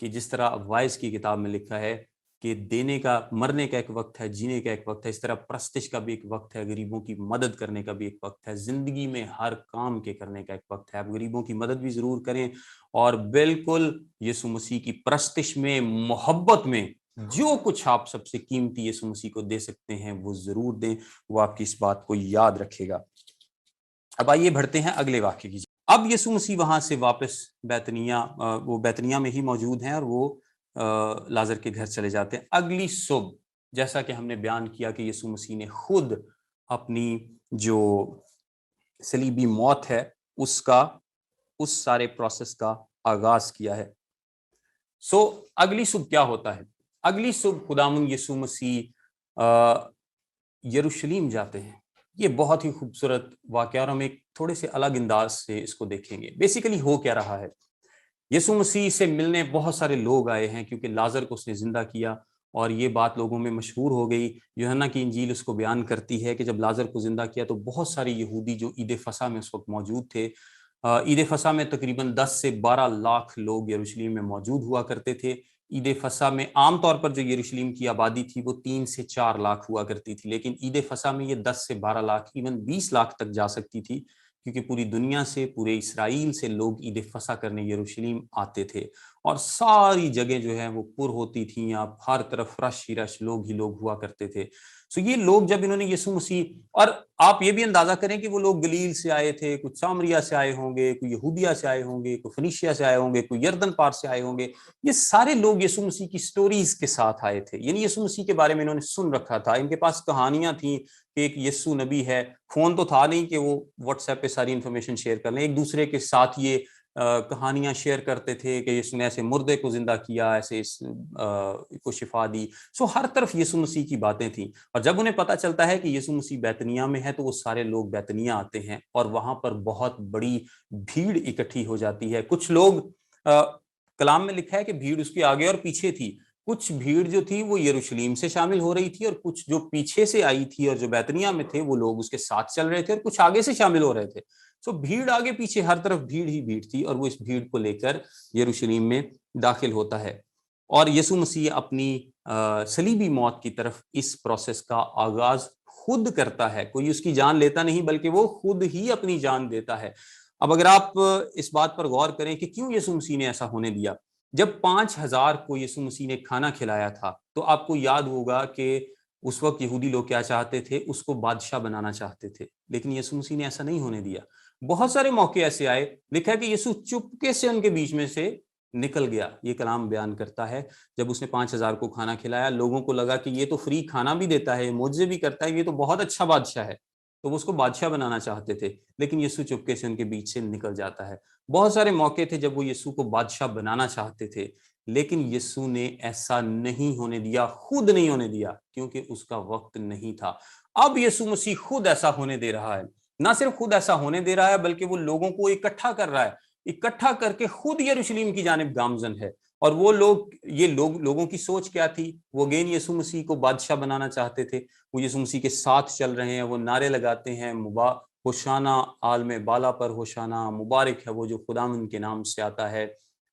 کہ جس طرح وائز کی کتاب میں لکھا ہے کہ دینے کا, مرنے کا ایک وقت ہے, جینے کا ایک وقت ہے, اس طرح پرستش کا بھی ایک وقت ہے, غریبوں کی مدد کرنے کا بھی ایک وقت ہے, زندگی میں ہر کام کے کرنے کا ایک وقت ہے. آپ غریبوں کی مدد بھی ضرور کریں, اور بالکل یسوع مسیح کی پرستش میں, محبت میں جو کچھ آپ سب سے قیمتی یسوع مسیح کو دے سکتے ہیں وہ ضرور دیں. وہ آپ کی اس بات کو یاد رکھے گا. اب آئیے بڑھتے ہیں اگلے واقعے کی. اب یسوع مسیح وہاں سے واپس بیتنیہ, وہ بیتنیہ میں ہی موجود ہیں, اور وہ لازر کے گھر چلے جاتے ہیں. اگلی صبح جیسا کہ ہم نے بیان کیا کہ یسوع مسیح نے خود اپنی جو صلیبی موت ہے اس سارے پروسیس کا آغاز کیا ہے. اگلی صبح کیا ہوتا ہے؟ اگلی صبح خداوند یسوع مسیح یروشلیم جاتے ہیں. یہ بہت ہی خوبصورت واقعہ, اور ہم ایک تھوڑے سے الگ انداز سے اس کو دیکھیں گے. بیسیکلی ہو کیا رہا ہے, یسوع مسیح سے ملنے بہت سارے لوگ آئے ہیں کیونکہ لازر کو اس نے زندہ کیا, اور یہ بات لوگوں میں مشہور ہو گئی. یوحنا کی انجیل اس کو بیان کرتی ہے کہ جب لازر کو زندہ کیا تو بہت سارے یہودی جو عید فصح میں اس وقت موجود تھے, عید فصح میں تقریباً 10 سے 12 لاکھ لوگ یروشلیم میں موجود ہوا کرتے تھے. عید فصح میں عام طور پر جو یروشلیم کی آبادی تھی وہ 3 سے 4 لاکھ ہوا کرتی تھی, لیکن عید فصح میں یہ 10 سے 12 لاکھ, ایون 20 لاکھ تک جا سکتی تھی, کیونکہ پوری دنیا سے, پورے اسرائیل سے لوگ عید فصح کرنے یروشلیم آتے تھے, اور ساری جگہ جو ہے وہ پر ہوتی تھیں, آپ ہر طرف رش ہی رش, لوگ ہی لوگ ہوا کرتے تھے. یہ لوگ جب انہوں نے یسوع مسیح, اور آپ یہ بھی اندازہ کریں کہ وہ لوگ گلیل سے آئے تھے, کچھ سامریا سے آئے ہوں گے, کوئی یہودیہ سے آئے ہوں گے, کوئی فنیشیا سے آئے ہوں گے, کوئی یردن پار سے آئے ہوں گے. یہ سارے لوگ یسوع مسیح کی سٹوریز کے ساتھ آئے تھے, یعنی یسوع مسیح کے بارے میں انہوں نے سن رکھا تھا. ان کے پاس کہانیاں تھیں کہ ایک یسوع نبی ہے. فون تو تھا نہیں کہ وہ واٹس ایپ پہ ساری انفارمیشن شیئر کر لیں, ایک دوسرے کے ساتھ یہ کہانیاں شیئر کرتے تھے کہ یسوع نے ایسے مردے کو زندہ کیا, ایسے کو شفا دی. ہر طرف یسوع مسیح کی باتیں تھیں, اور جب انہیں پتہ چلتا ہے کہ یسوع مسیح بیتنیہ میں ہے تو وہ سارے لوگ بیتنیہ آتے ہیں, اور وہاں پر بہت بڑی بھیڑ اکٹھی ہو جاتی ہے. کچھ لوگ, کلام میں لکھا ہے کہ بھیڑ اس کے آگے اور پیچھے تھی. کچھ بھیڑ جو تھی وہ یروشلیم سے شامل ہو رہی تھی, اور کچھ جو پیچھے سے آئی تھی اور جو بیتنیہ میں تھے وہ لوگ اس کے ساتھ چل رہے تھے, اور کچھ آگے سے شامل ہو رہے تھے. بھیڑ آگے پیچھے ہر طرف بھیڑ ہی بھیڑ تھی, اور وہ اس بھیڑ کو لے کر یروشلیم میں داخل ہوتا ہے, اور یسوع مسیح اپنی صلیبی موت کی طرف اس پروسیس کا آغاز خود کرتا ہے. کوئی اس کی جان لیتا نہیں بلکہ وہ خود ہی اپنی جان دیتا ہے. اب اگر آپ اس بات پر غور کریں کہ کیوں یسوع مسیح نے ایسا ہونے دیا, جب 5000 کو یسوع مسیح نے کھانا کھلایا تھا تو آپ کو یاد ہوگا کہ اس وقت یہودی لوگ کیا چاہتے تھے, اس کو بادشاہ بنانا چاہتے تھے, لیکن یسوع مسیح نے ایسا نہیں ہونے دیا. بہت سارے موقع ایسے آئے, لکھا ہے کہ یسوع چپکے سے ان کے بیچ میں سے نکل گیا. یہ کلام بیان کرتا ہے جب اس نے 5000 کو کھانا کھلایا, لوگوں کو لگا کہ یہ تو فری کھانا بھی دیتا ہے, معجزے بھی کرتا ہے, یہ تو بہت اچھا بادشاہ ہے, تو وہ اس کو بادشاہ بنانا چاہتے تھے, لیکن یسوع چپکے سے ان کے بیچ سے نکل جاتا ہے. بہت سارے موقع تھے جب وہ یسوع کو بادشاہ بنانا چاہتے تھے, لیکن یسوع نے ایسا نہیں ہونے دیا، خود نہیں ہونے دیا، کیونکہ اس کا وقت نہیں تھا۔ اب یسوع مسیح خود ایسا ہونے دے رہا ہے، نہ صرف خود ایسا ہونے دے رہا ہے بلکہ وہ لوگوں کو اکٹھا کر رہا ہے، اکٹھا کر کے خود یروشلم کی جانب گامزن ہے۔ اور وہ لوگوں کی سوچ کیا تھی؟ وہ اگین یسوع مسیح کو بادشاہ بنانا چاہتے تھے، وہ یسوع مسیح کے ساتھ چل رہے ہیں، وہ نعرے لگاتے ہیں، ہوشانہ عالم بالا پر ہوشانہ، مبارک ہے وہ جو خداوند کے نام سے آتا ہے۔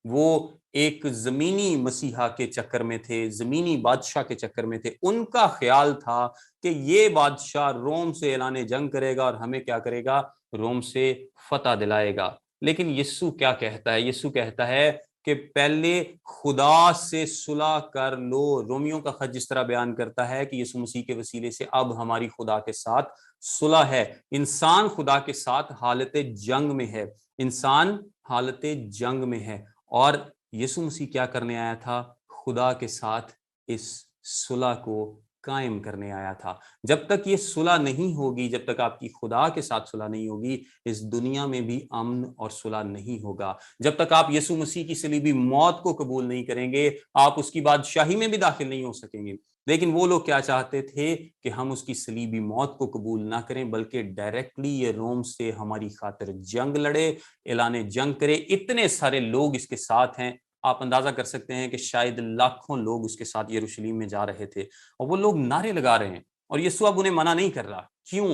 وہ ایک زمینی مسیحا کے چکر میں تھے، زمینی بادشاہ کے چکر میں تھے۔ ان کا خیال تھا کہ یہ بادشاہ روم سے اعلان جنگ کرے گا اور ہمیں کیا کرے گا؟ روم سے فتح دلائے گا۔ لیکن یسوع کیا کہتا ہے؟ یسوع کہتا ہے کہ پہلے خدا سے صلح کر لو۔ رومیوں کا خط جس طرح بیان کرتا ہے کہ یسوع مسیح کے وسیلے سے اب ہماری خدا کے ساتھ صلح ہے۔ انسان خدا کے ساتھ حالت جنگ میں ہے، انسان حالت جنگ میں ہے، اور یسوع مسیح کیا کرنے آیا تھا؟ خدا کے ساتھ اس صلح کو قائم کرنے آیا تھا۔ جب تک یہ صلح نہیں ہوگی، جب تک آپ کی خدا کے ساتھ صلح نہیں ہوگی، اس دنیا میں بھی امن اور صلح نہیں ہوگا۔ جب تک آپ یسوع مسیح کی صلیبی موت کو قبول نہیں کریں گے، آپ اس کی بادشاہی میں بھی داخل نہیں ہو سکیں گے۔ لیکن وہ لوگ کیا چاہتے تھے کہ ہم اس کی صلیبی موت کو قبول نہ کریں، بلکہ ڈائریکٹلی یہ روم سے ہماری خاطر جنگ لڑے، اعلان جنگ کرے۔ اتنے سارے لوگ اس کے ساتھ ہیں، آپ اندازہ کر سکتے ہیں کہ شاید لاکھوں لوگ اس کے ساتھ یروشلم میں جا رہے تھے، اور وہ لوگ نعرے لگا رہے ہیں، اور یسوع اب انہیں منع نہیں کر رہا۔ کیوں؟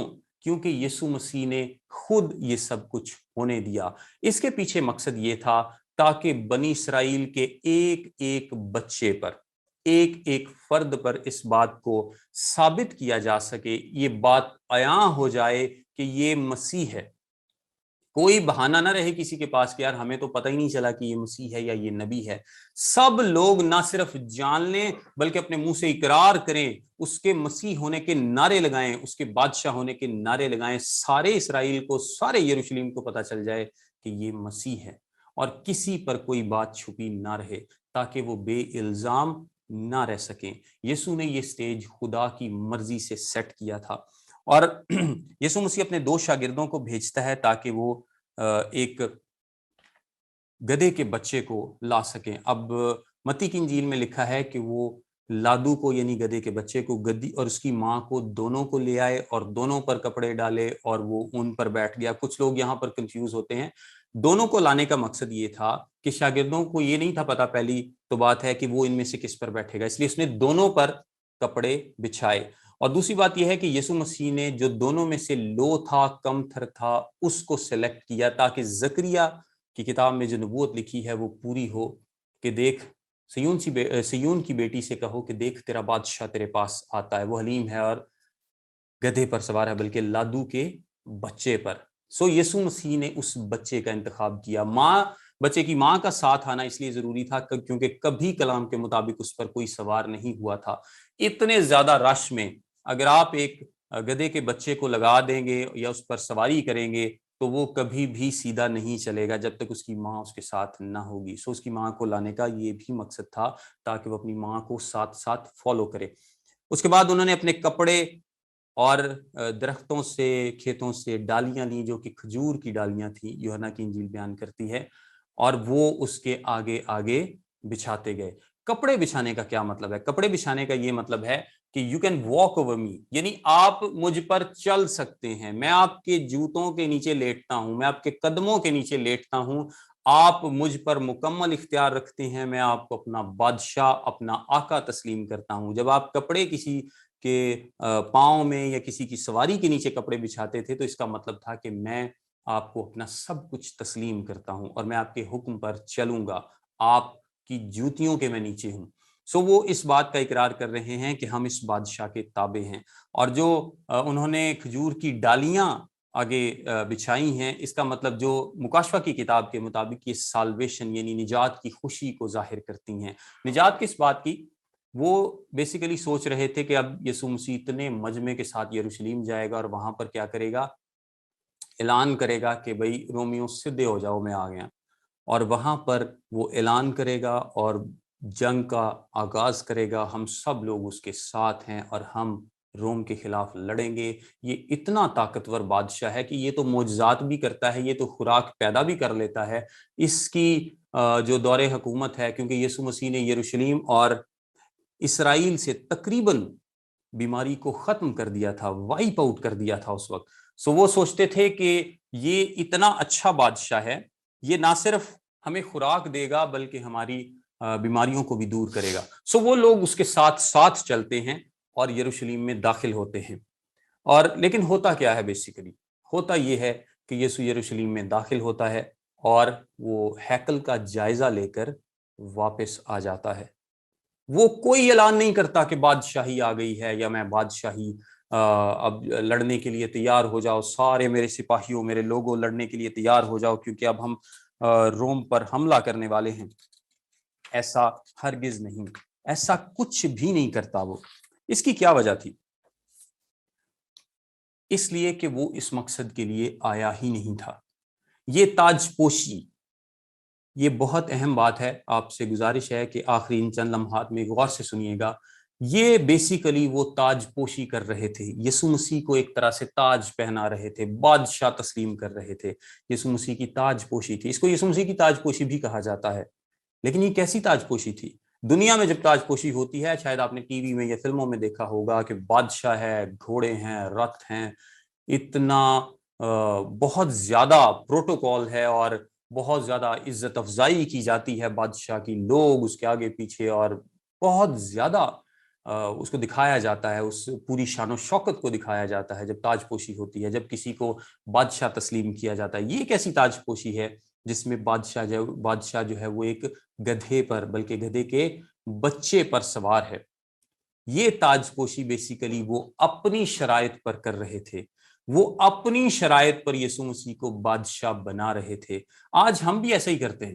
کیونکہ یسوع مسیح نے خود یہ سب کچھ ہونے دیا۔ اس کے پیچھے مقصد یہ تھا تاکہ بنی اسرائیل کے ایک ایک بچے پر، ایک ایک فرد پر اس بات کو ثابت کیا جا سکے، یہ بات عیاں ہو جائے کہ یہ مسیح ہے۔ کوئی بہانہ نہ رہے کسی کے پاس کہ یار ہمیں تو پتہ ہی نہیں چلا کہ یہ مسیح ہے یا یہ نبی ہے۔ سب لوگ نہ صرف جان لیں بلکہ اپنے منہ سے اقرار کریں، اس کے مسیح ہونے کے نعرے لگائیں، اس کے بادشاہ ہونے کے نعرے لگائیں۔ سارے اسرائیل کو، سارے یروشلم کو پتہ چل جائے کہ یہ مسیح ہے، اور کسی پر کوئی بات چھپی نہ رہے تاکہ وہ بے الزام نہ رہ سکیں۔ یسوع نے یہ سٹیج خدا کی مرضی سے سیٹ کیا تھا، اور یسوع مسیح اپنے 2 شاگردوں کو بھیجتا ہے تاکہ وہ ایک گدھے کے بچے کو لا سکیں۔ اب متی کی انجیل میں لکھا ہے کہ وہ لادو کو، یعنی گدھے کے بچے کو، گدھی اور اس کی ماں کو، دونوں کو لے آئے اور دونوں پر کپڑے ڈالے اور وہ ان پر بیٹھ گیا۔ کچھ لوگ یہاں پر کنفیوز ہوتے ہیں۔ دونوں کو لانے کا مقصد یہ تھا کہ شاگردوں کو یہ نہیں تھا پتا، پہلی تو بات ہے کہ وہ ان میں سے کس پر بیٹھے گا، اس لیے اس نے دونوں پر کپڑے بچھائے۔ اور دوسری بات یہ ہے کہ یسوع مسیح نے جو دونوں میں سے لو تھا، کم تھر تھا، اس کو سلیکٹ کیا تاکہ زکریا کی کتاب میں جو نبوت لکھی ہے وہ پوری ہو کہ دیکھ سیون کی بیٹی سے کہو کہ دیکھ تیرا بادشاہ تیرے پاس آتا ہے، وہ حلیم ہے اور گدھے پر سوار ہے، بلکہ لادو کے بچے پر۔ سو یسوع مسیح نے اس بچے کا انتخاب کیا۔ بچے کی ماں کا ساتھ آنا اس لیے ضروری تھا کیونکہ کبھی کلام کے مطابق اس پر کوئی سوار نہیں ہوا تھا۔ اتنے زیادہ رش میں اگر آپ ایک گدھے کے بچے کو لگا دیں گے یا اس پر سواری کریں گے تو وہ کبھی بھی سیدھا نہیں چلے گا جب تک اس کی ماں اس کے ساتھ نہ ہوگی۔ سو اس کی ماں کو لانے کا یہ بھی مقصد تھا تاکہ وہ اپنی ماں کو ساتھ ساتھ فالو کرے۔ اس کے بعد انہوں نے اپنے کپڑے اور درختوں سے، کھیتوں سے ڈالیاں لیں جو کہ کھجور کی ڈالیاں تھیں، یوحنا کی انجیل بیان کرتی ہے، اور وہ اس کے آگے آگے بچھاتے گئے۔ کپڑے بچھانے کا کیا مطلب ہے؟ کپڑے بچھانے کا یہ مطلب ہے کہ یو کین واک اوور می، یعنی آپ مجھ پر چل سکتے ہیں، میں آپ کے جوتوں کے نیچے لیٹتا ہوں، میں آپ کے قدموں کے نیچے لیٹتا ہوں، آپ مجھ پر مکمل اختیار رکھتے ہیں، میں آپ کو اپنا بادشاہ، اپنا آقا تسلیم کرتا ہوں۔ جب آپ کپڑے کسی کے پاؤں میں یا کسی کی سواری کے نیچے کپڑے بچھاتے تھے تو اس کا مطلب تھا کہ میں آپ کو اپنا سب کچھ تسلیم کرتا ہوں اور میں آپ کے حکم پر چلوں گا، آپ کی جوتیوں کے میں نیچے ہوں۔ سو وہ اس بات کا اقرار کر رہے ہیں کہ ہم اس بادشاہ کے تابع ہیں۔ اور جو انہوں نے کھجور کی ڈالیاں آگے بچھائی ہیں، اس کا مطلب جو مکاشفہ کی کتاب کے مطابق یہ سالویشن یعنی نجات کی خوشی کو ظاہر کرتی ہیں۔ نجات کس بات کی؟ وہ بیسیکلی سوچ رہے تھے کہ اب یسوع مسیح اتنے مجمع کے ساتھ یروشلم جائے گا اور وہاں پر کیا کرے گا؟ اعلان کرے گا کہ بھئی رومیوں سدھے ہو جاؤ، میں آ گیا۔ اور وہاں پر وہ اعلان کرے گا اور جنگ کا آغاز کرے گا، ہم سب لوگ اس کے ساتھ ہیں اور ہم روم کے خلاف لڑیں گے. یہ اتنا طاقتور بادشاہ ہے کہ یہ تو معجزات بھی کرتا ہے, یہ تو خوراک پیدا بھی کر لیتا ہے. اس کی جو دور حکومت ہے, کیونکہ یسوع مسیح نے یروشلم اور اسرائیل سے تقریباً بیماری کو ختم کر دیا تھا, وائپ آؤٹ کر دیا تھا اس وقت. سو وہ سوچتے تھے کہ یہ اتنا اچھا بادشاہ ہے, یہ نہ صرف ہمیں خوراک دے گا بلکہ ہماری بیماریوں کو بھی دور کرے گا. سو وہ لوگ اس کے ساتھ ساتھ چلتے ہیں اور یروشلم میں داخل ہوتے ہیں. اور لیکن ہوتا کیا ہے, بیسیکلی ہوتا یہ ہے کہ یسوع یروشلم میں داخل ہوتا ہے اور وہ ہیکل کا جائزہ لے کر واپس آ جاتا ہے. وہ کوئی اعلان نہیں کرتا کہ بادشاہی آ گئی ہے یا میں بادشاہی اب لڑنے کے لیے تیار ہو جاؤ, سارے میرے سپاہیوں, میرے لوگوں لڑنے کے لیے تیار ہو جاؤ کیونکہ اب ہم روم پر حملہ کرنے والے ہیں. ایسا ہرگز نہیں, ایسا کچھ بھی نہیں کرتا وہ. اس کی کیا وجہ تھی؟ اس لیے کہ وہ اس مقصد کے لیے آیا ہی نہیں تھا. یہ تاج پوشی, یہ بہت اہم بات ہے, آپ سے گزارش ہے کہ آخری ان چند لمحات میں غور سے سنیے گا. یہ بیسیکلی وہ تاج پوشی کر رہے تھے, یسوع مسیح کو ایک طرح سے تاج پہنا رہے تھے, بادشاہ تسلیم کر رہے تھے. یسوع مسیح کی تاج پوشی تھی, اس کو یسوع مسیح کی تاج پوشی بھی کہا جاتا ہے. لیکن یہ کیسی تاج پوشی تھی؟ دنیا میں جب تاج پوشی ہوتی ہے, شاید آپ نے ٹی وی میں یا فلموں میں دیکھا ہوگا کہ بادشاہ ہے, گھوڑے ہیں, رتھ ہیں, اتنا بہت زیادہ پروٹوکول ہے اور بہت زیادہ عزت افزائی کی جاتی ہے بادشاہ کی, لوگ اس کے آگے پیچھے, اور بہت زیادہ اس کو دکھایا جاتا ہے, اس پوری شان و شوکت کو دکھایا جاتا ہے جب تاج پوشی ہوتی ہے, جب کسی کو بادشاہ تسلیم کیا جاتا ہے. یہ ایک ایسی تاج پوشی ہے جس میں بادشاہ جو ہے وہ ایک گدھے پر, بلکہ گدھے کے بچے پر سوار ہے. یہ تاج پوشی بیسیکلی وہ اپنی شرائط پر کر رہے تھے, وہ اپنی شرائط پر یسوع مسیح کو بادشاہ بنا رہے تھے. آج ہم بھی ایسا ہی کرتے ہیں.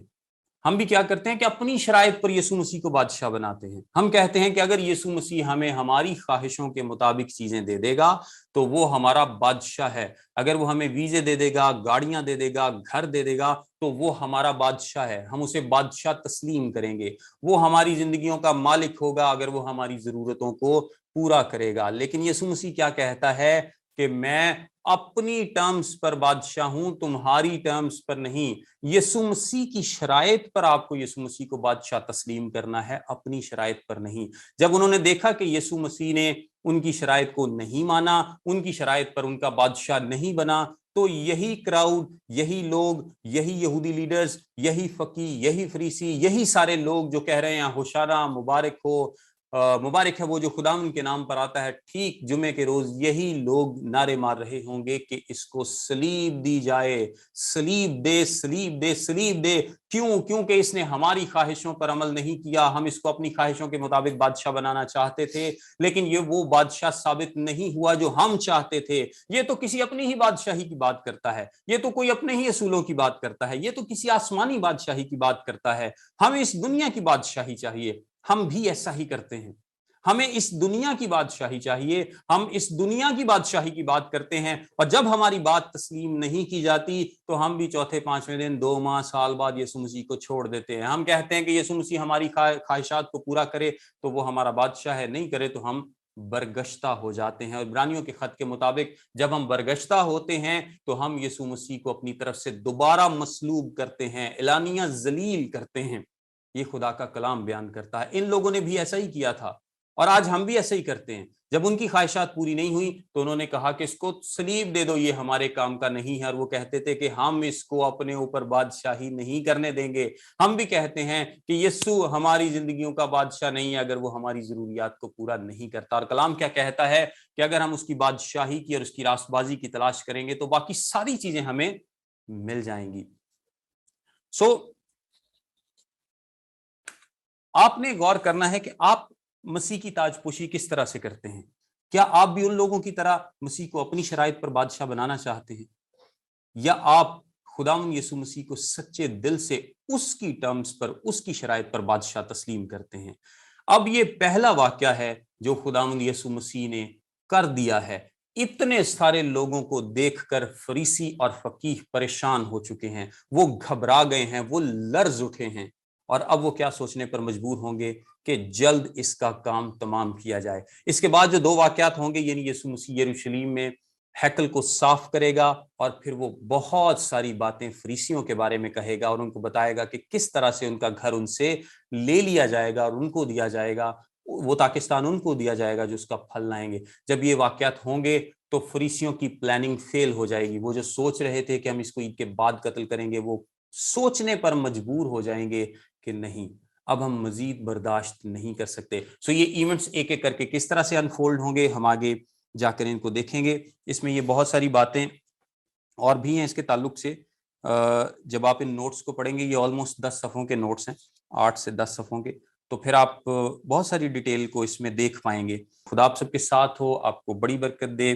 ہم بھی کیا کرتے ہیں کہ اپنی شرائط پر یسوع مسیح کو بادشاہ بناتے ہیں. ہم کہتے ہیں کہ اگر یسوع مسیح ہمیں ہماری خواہشوں کے مطابق چیزیں دے دے گا تو وہ ہمارا بادشاہ ہے. اگر وہ ہمیں ویزے دے دے گا, گاڑیاں دے دے گا, گھر دے دے گا تو وہ ہمارا بادشاہ ہے, ہم اسے بادشاہ تسلیم کریں گے. وہ ہماری زندگیوں کا مالک ہوگا اگر وہ ہماری ضرورتوں کو پورا کرے گا. لیکن یسوع مسیح کیا کہتا ہے کہ میں اپنی ٹرمز پر بادشاہ ہوں, تمہاری ٹرمز پر نہیں. یسوع مسیح کی شرائط پر آپ کو یسوع مسیح کو بادشاہ تسلیم کرنا ہے, اپنی شرائط پر نہیں. جب انہوں نے دیکھا کہ یسوع مسیح نے ان کی شرائط کو نہیں مانا, ان کی شرائط پر ان کا بادشاہ نہیں بنا, تو یہی کراؤڈ, یہی لوگ, یہی یہودی لیڈرز, یہی فقیہ, یہی فریسی, یہی سارے لوگ جو کہہ رہے ہیں ہوشیارا, مبارک ہو, مبارک ہے وہ جو خداوند کے نام پر آتا ہے, ٹھیک جمعے کے روز یہی لوگ نعرے مار رہے ہوں گے کہ اس کو صلیب دی جائے, صلیب دے, صلیب دے, صلیب دے. کیوں؟ کیونکہ اس نے ہماری خواہشوں پر عمل نہیں کیا. ہم اس کو اپنی خواہشوں کے مطابق بادشاہ بنانا چاہتے تھے, لیکن یہ وہ بادشاہ ثابت نہیں ہوا جو ہم چاہتے تھے. یہ تو کسی اپنی ہی بادشاہی کی بات کرتا ہے, یہ تو کوئی اپنے ہی اصولوں کی بات کرتا ہے, یہ تو کسی آسمانی بادشاہی کی بات کرتا ہے. ہمیں اس دنیا کی بادشاہی چاہیے. ہم بھی ایسا ہی کرتے ہیں. ہمیں اس دنیا کی بادشاہی چاہیے, ہم اس دنیا کی بادشاہی کی بات کرتے ہیں, اور جب ہماری بات تسلیم نہیں کی جاتی تو ہم بھی چوتھے پانچویں دن, 2 ماہ, سال بعد یسوع مسیح کو چھوڑ دیتے ہیں. ہم کہتے ہیں کہ یسوع مسیح ہماری خواہشات کو پورا کرے تو وہ ہمارا بادشاہ ہے, نہیں کرے تو ہم برگشتہ ہو جاتے ہیں. اور عبرانیوں کے خط کے مطابق جب ہم برگشتہ ہوتے ہیں تو ہم یسوع مسیح کو اپنی طرف سے دوبارہ مصلوب کرتے ہیں, اعلانیہ ذلیل کرتے ہیں. یہ خدا کا کلام بیان کرتا ہے. ان لوگوں نے بھی ایسا ہی کیا تھا اور آج ہم بھی ایسا ہی کرتے ہیں. جب ان کی خواہشات پوری نہیں ہوئی تو انہوں نے کہا کہ اس کو صلیب دے دو, یہ ہمارے کام کا نہیں ہے. اور وہ کہتے تھے کہ ہم اس کو اپنے اوپر بادشاہی نہیں کرنے دیں گے. ہم بھی کہتے ہیں کہ یسوع ہماری زندگیوں کا بادشاہ نہیں ہے اگر وہ ہماری ضروریات کو پورا نہیں کرتا. اور کلام کیا کہتا ہے کہ اگر ہم اس کی بادشاہی کی اور اس کی راست بازی کی تلاش کریں گے تو باقی ساری چیزیں ہمیں مل جائیں گی. آپ نے غور کرنا ہے کہ آپ مسیح کی تاج پوشی کس طرح سے کرتے ہیں. کیا آپ بھی ان لوگوں کی طرح مسیح کو اپنی شرائط پر بادشاہ بنانا چاہتے ہیں, یا آپ خداوند یسوع مسیح کو سچے دل سے اس کی ٹرمز پر, اس کی شرائط پر بادشاہ تسلیم کرتے ہیں؟ اب یہ پہلا واقعہ ہے جو خداوند یسوع مسیح نے کر دیا ہے. اتنے سارے لوگوں کو دیکھ کر فریسی اور فقیہ پریشان ہو چکے ہیں, وہ گھبرا گئے ہیں, وہ لرز اٹھے ہیں, اور اب وہ کیا سوچنے پر مجبور ہوں گے کہ جلد اس کا کام تمام کیا جائے۔ اس کے بعد جو 2 واقعات ہوں گے، یعنی یسوع مسیح یروشلیم میں ہیکل کو صاف کرے گا اور پھر وہ بہت ساری باتیں فریسیوں کے بارے میں کہے گا اور ان کو بتائے گا کہ کس طرح سے ان کا گھر ان سے لے لیا جائے گا اور ان کو دیا جائے گا، وہ پاکستان ان کو دیا جائے گا جو اس کا پھل لائیں گے۔ جب یہ واقعات ہوں گے تو فریسیوں کی پلاننگ فیل ہو جائے گی۔ وہ جو سوچ رہے تھے کہ ہم اس کو عید کے بعد قتل کریں گے، وہ سوچنے پر مجبور ہو جائیں گے کہ نہیں، اب ہم مزید برداشت نہیں کر سکتے۔ سو یہ ایونٹس ایک ایک کر کے کس طرح سے انفولڈ ہوں گے، ہم آگے جا کر ان کو دیکھیں گے۔ اس میں یہ بہت ساری باتیں اور بھی ہیں اس کے تعلق سے۔ جب آپ ان نوٹس کو پڑھیں گے، یہ آلموسٹ 10 صفحوں کے نوٹس ہیں، 8 سے 10 صفحوں کے، تو پھر آپ بہت ساری ڈیٹیل کو اس میں دیکھ پائیں گے۔ خدا آپ سب کے ساتھ ہو، آپ کو بڑی برکت دے۔